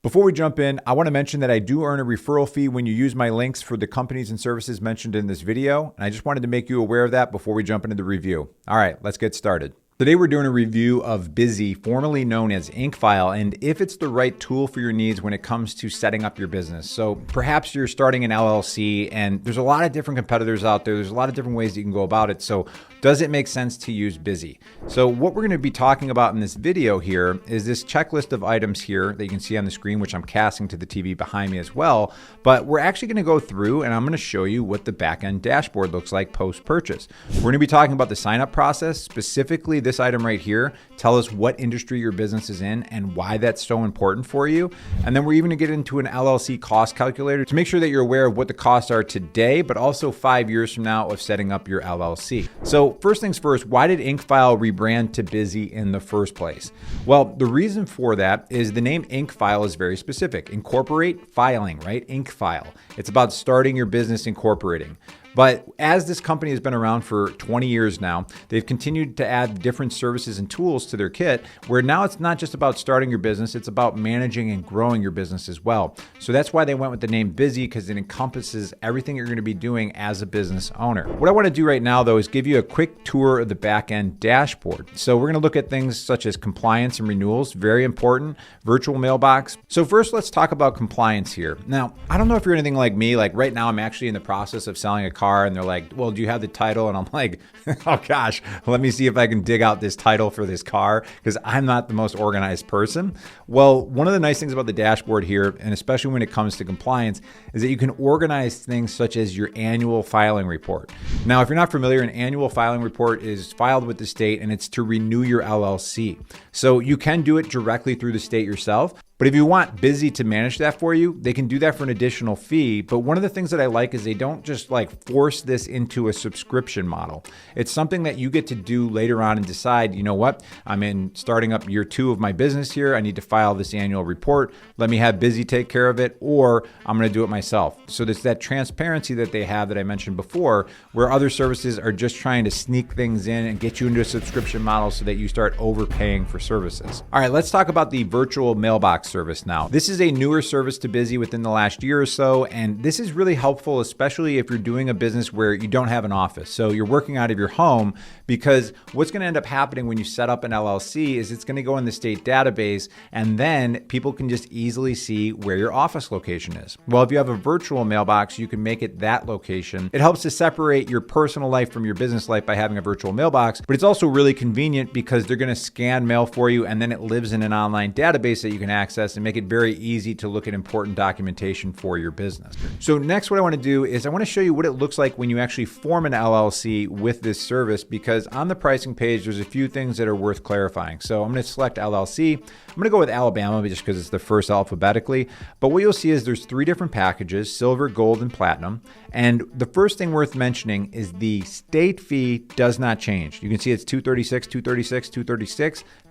Before we jump in, I want to mention that I do earn a referral fee when you use my links for the companies and services mentioned in this video. And I just wanted to make you aware of that before we jump into the review. All right, let's get started. Today we're doing a review of Bizee, formerly known as incfile, and if it's the right tool for your needs when it comes to setting up your business. So perhaps you're starting an LLC and there's a lot of different competitors out there. There's a lot of different ways that you can go about it. So does it make sense to use Bizee? So what we're going to be talking about in this video here is this checklist of items here that you can see on the screen, which I'm casting to the TV behind me as well. But we're actually going to go through and I'm going to show you what the backend dashboard looks like post-purchase. We're going to be talking about the sign-up process, specifically this item right here. Tell us what industry your business is in and why that's so important for you. And then we're even going to get into an LLC cost calculator to make sure that you're aware of what the costs are today, but also 5 years from now of setting up your LLC. So first things first, why did incfile rebrand to Bizee in the first place? Well, the reason for that is the name incfile is very specific. Incorporate, filing, right? Incfile. It's about starting your business incorporating. But as this company has been around for 20 years now, they've continued to add different services and tools to their kit, where now it's not just about starting your business, it's about managing and growing your business as well. So that's why they went with the name Bizee, because it encompasses everything you're going to be doing as a business owner. What I want to do right now, though, is give you a quick tour of the backend dashboard. So we're going to look at things such as compliance and renewals, very important, virtual mailbox. So first, let's talk about compliance here. Now, I don't know if you're anything like me, like right now I'm actually in the process of selling a car and they're like, well, do you have the title? And I'm like, oh gosh, let me see if I can dig out this title for this car because I'm not the most organized person. Well, one of the nice things about the dashboard here, and especially when it comes to compliance, is that you can organize things such as your annual filing report. Now, if you're not familiar, an annual filing report is filed with the state and it's to renew your LLC. So you can do it directly through the state yourself. But if you want Bizee to manage that for you, they can do that for an additional fee. But one of the things that I like is they don't just like force this into a subscription model. It's something that you get to do later on and decide, you know what, I'm in starting up year 2 of my business here. I need to file this annual report. Let me have Bizee take care of it, or I'm going to do it myself. So there's that transparency that they have that I mentioned before, where other services are just trying to sneak things in and get you into a subscription model so that you start overpaying for services. All right, let's talk about the virtual mailbox service now. This is a newer service to Bizee within the last year or so, and this is really helpful, especially if you're doing a business where you don't have an office. So you're working out of your home, because what's going to end up happening when you set up an LLC is it's going to go in the state database, and then people can just easily see where your office location is. Well, if you have a virtual mailbox, you can make it that location. It helps to separate your personal life from your business life by having a virtual mailbox, but it's also really convenient because they're going to scan mail for you, and then it lives in an online database that you can access and make it very easy to look at important documentation for your business. So next, what I want to do is I want to show you what it looks like when you actually form an LLC with this service, because on the pricing page, there's a few things that are worth clarifying. So I'm going to select LLC. I'm going to go with Alabama just because it's the first alphabetically. But what you'll see is there's 3 different packages: silver, gold, and platinum. And the first thing worth mentioning is the state fee does not change. You can see it's $236, $236,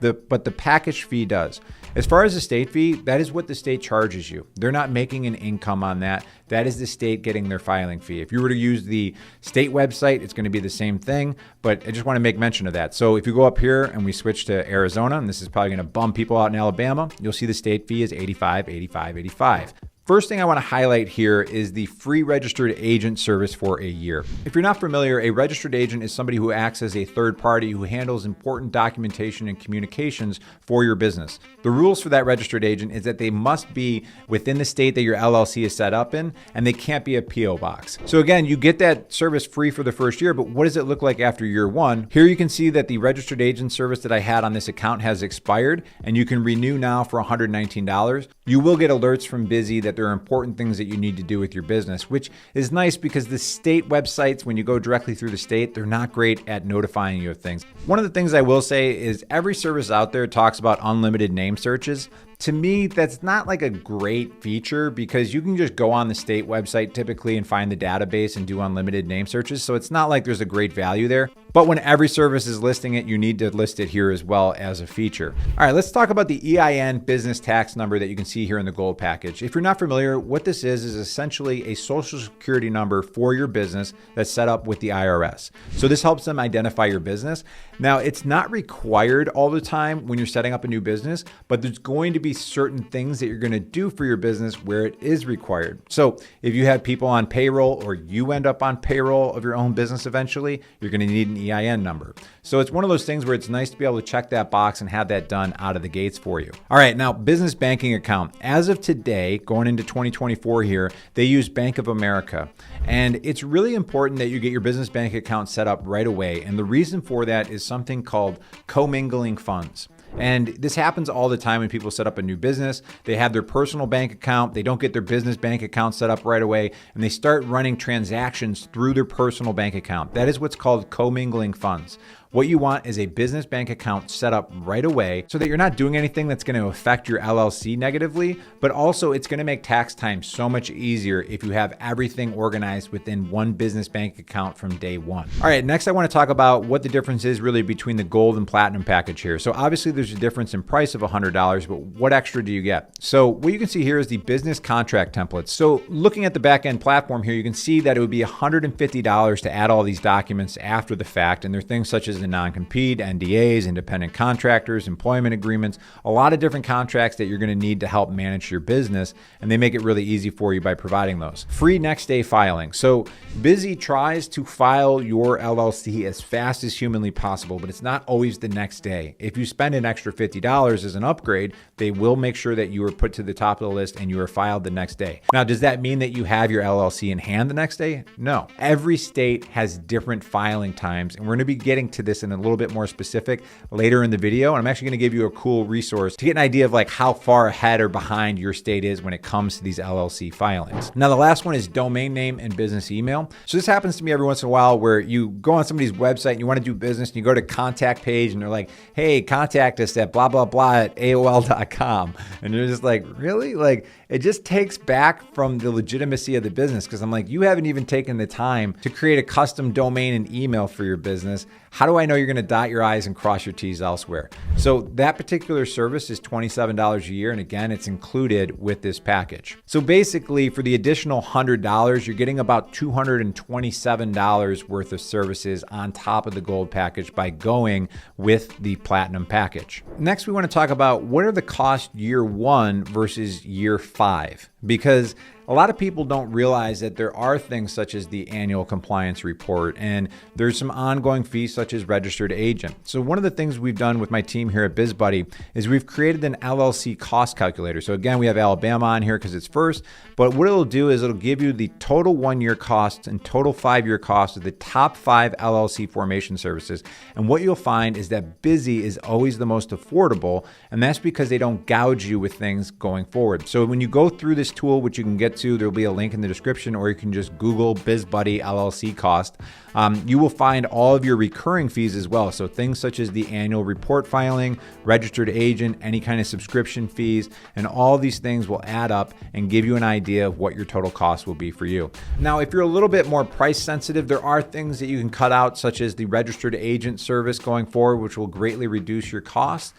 $236, but the package fee does. As far as the state fee, that is what the state charges you. They're not making an income on that. That is the state getting their filing fee. If you were to use the state website, it's going to be the same thing, but I just want to make mention of that. So if you go up here and we switch to Arizona, and this is probably going to bum people out in Alabama, you'll see the state fee is $85, $85, $85. First thing I want to highlight here is the free registered agent service for a year. If you're not familiar, a registered agent is somebody who acts as a third party who handles important documentation and communications for your business. The rules for that registered agent is that they must be within the state that your LLC is set up in, and they can't be a PO box. So again, you get that service free for the first year, but what does it look like after year 1? Here you can see that the registered agent service that I had on this account has expired, and you can renew now for $119. You will get alerts from Bizee that there are important things that you need to do with your business, which is nice because the state websites, when you go directly through the state, they're not great at notifying you of things. One of the things I will say is every service out there talks about unlimited name searches. To me, that's not like a great feature because you can just go on the state website typically and find the database and do unlimited name searches. So it's not like there's a great value there. But when every service is listing it, you need to list it here as well as a feature. All right, let's talk about the EIN business tax number that you can see here in the gold package. If you're not familiar, what this is essentially a social security number for your business that's set up with the IRS. So this helps them identify your business. Now, it's not required all the time when you're setting up a new business, but there's going to be be certain things that you're going to do for your business where it is required. So if you have people on payroll or you end up on payroll of your own business eventually, you're going to need an EIN number. So it's one of those things where it's nice to be able to check that box and have that done out of the gates for you. All right, now business banking account. As of today, going into 2024 here, they use Bank of America. And it's really important that you get your business bank account set up right away. And the reason for that is something called commingling funds. And this happens all the time when people set up a new business. They have their personal bank account, they don't get their business bank account set up right away, and they start running transactions through their personal bank account. That is what's called commingling funds. What you want is a business bank account set up right away so that you're not doing anything that's going to affect your LLC negatively, but also it's going to make tax time so much easier if you have everything organized within one business bank account from day one. All right, next I want to talk about what the difference is really between the gold and platinum package here. So obviously there's a difference in price of $100, but what extra do you get? So what you can see here is the business contract templates. So looking at the backend platform here, you can see that it would be $150 to add all these documents after the fact, and there are things such as the non-compete, NDAs, independent contractors, employment agreements, a lot of different contracts that you're going to need to help manage your business, and they make it really easy for you by providing those. Free next day filing. So Bizee tries to file your LLC as fast as humanly possible, but it's not always the next day. If you spend an extra $50 as an upgrade, they will make sure that you are put to the top of the list and you are filed the next day. Now, does that mean that you have your LLC in hand the next day? No. Every state has different filing times, and we're going to be getting to this in a little bit more specific later in the video. And I'm actually going to give you a cool resource to get an idea of like how far ahead or behind your state is when it comes to these LLC filings. Now, the last one is domain name and business email. So this happens to me every once in a while where you go on somebody's website and you want to do business and you go to contact page and they're like, hey, contact us at blah, blah, blah at AOL.com. And you're just like, really? Like, it just takes back from the legitimacy of the business, because I'm like, you haven't even taken the time to create a custom domain and email for your business. How do I know you're going to dot your I's and cross your T's elsewhere? So that particular service is $27 a year. And again, it's included with this package. So basically for the additional $100, you're getting about $227 worth of services on top of the gold package by going with the platinum package. Next, we want to talk about what are the costs year one versus year 5, because a lot of people don't realize that there are things such as the annual compliance report, and there's some ongoing fees such as registered agent. So one of the things we've done with my team here at BizBuddy is we've created an LLC cost calculator. So again, we have Alabama on here because it's first, but what it'll do is it'll give you the total 1-year costs and total 5-year costs of the top 5 LLC formation services. And what you'll find is that Bizee is always the most affordable, and that's because they don't gouge you with things going forward. So when you go through this tool, which you can get to, there'll be a link in the description, or you can just Google BizBuddy LLC cost. You will find all of your recurring fees as well. So things such as the annual report filing, registered agent, any kind of subscription fees, and all these things will add up and give you an idea of what your total cost will be for you. Now, if you're a little bit more price sensitive, there are things that you can cut out, such as the registered agent service going forward, which will greatly reduce your costs.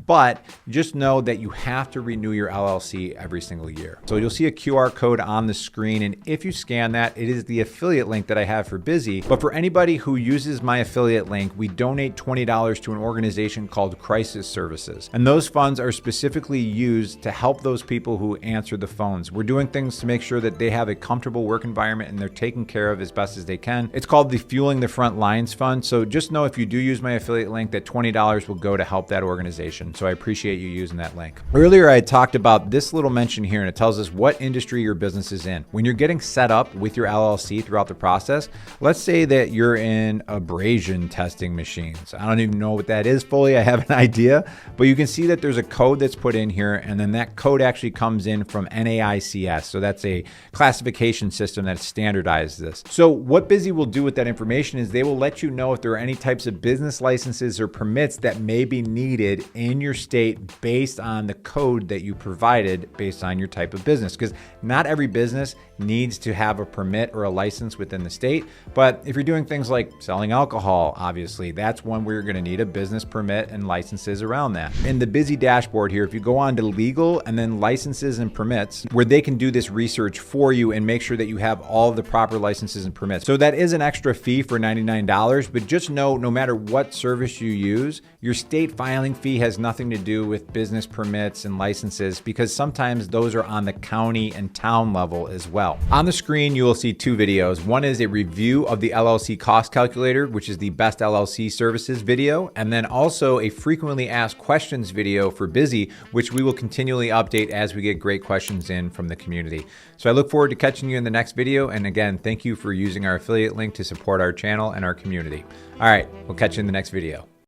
But just know that you have to renew your LLC every single year. So you'll see a QR code on the screen, and if you scan that, it is the affiliate link that I have for Bizee. But for anybody who uses my affiliate link, we donate $20 to an organization called Crisis Services. And those funds are specifically used to help those people who answer the phones. We're doing things to make sure that they have a comfortable work environment and they're taken care of as best as they can. It's called the Fueling the Front Lines Fund. So just know if you do use my affiliate link that $20 will go to help that organization. So I appreciate you using that link. Earlier, I talked about this little mention here, and it tells us what industry your business is in. When you're getting set up with your LLC throughout the process, let's say that you're in abrasion testing machines. I don't even know what that is fully. I have an idea, but you can see that there's a code that's put in here, and then that code actually comes in from NAICS. So that's a classification system that standardizes this. So what Bizee will do with that information is they will let you know if there are any types of business licenses or permits that may be needed in your state based on the code that you provided based on your type of business, because not every business needs to have a permit or a license within the state. But if you're doing things like selling alcohol, obviously that's one where you're going to need a business permit and licenses around that. In the Bizee dashboard here, if you go on to legal and then licenses and permits, where they can do this research for you and make sure that you have all of the proper licenses and permits. So that is an extra fee for $99, but just know no matter what service you use, your state filing fee has has nothing to do with business permits and licenses because sometimes those are on the county and town level as well. On the screen, you will see two videos. One is a review of the LLC cost calculator, which is the best LLC services video, and then also a frequently asked questions video for Bizee, which we will continually update as we get great questions in from the community. So I look forward to catching you in the next video. And again, thank you for using our affiliate link to support our channel and our community. All right, we'll catch you in the next video.